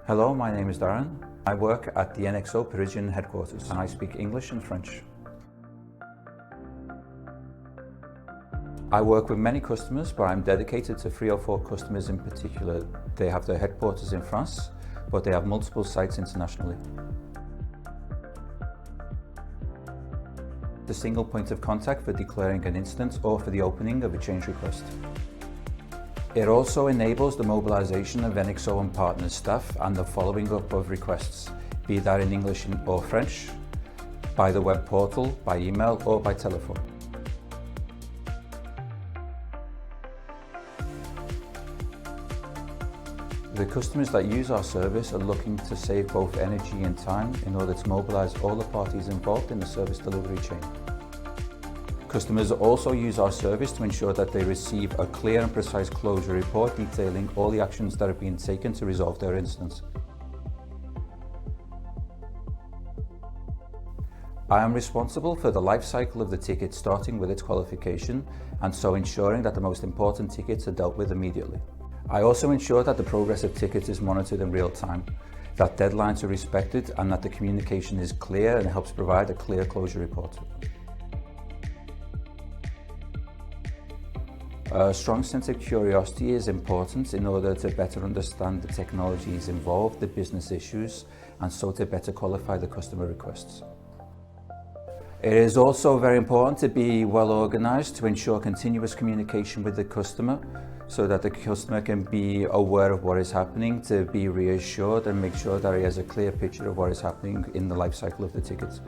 Hello, my name is Darren. I work at the NXO Parisian headquarters and I speak English and French. I work with many customers, but I'm dedicated to 3 or 4 customers in particular. They have their headquarters in France, but they have multiple sites internationally. The single point of contact for declaring an incident or for the opening of a change request. It also enables the mobilization of NXO and partner staff and the following up of requests, be that in English or French, by the web portal, by email or by telephone. The customers that use our service are looking to save both energy and time in order to mobilize all the parties involved in the service delivery chain. Customers also use our service to ensure that they receive a clear and precise closure report detailing all the actions that are being taken to resolve their incidents. I am responsible for the life cycle of the ticket, starting with its qualification and so ensuring that the most important tickets are dealt with immediately. I also ensure that the progress of tickets is monitored in real time, that deadlines are respected and that the communication is clear and helps provide a clear closure report. A strong sense of curiosity is important in order to better understand the technologies involved, the business issues, and so to better qualify the customer requests. It is also very important to be well organized to ensure continuous communication with the customer so that the customer can be aware of what is happening, to be reassured and make sure that he has a clear picture of what is happening in the life cycle of the tickets.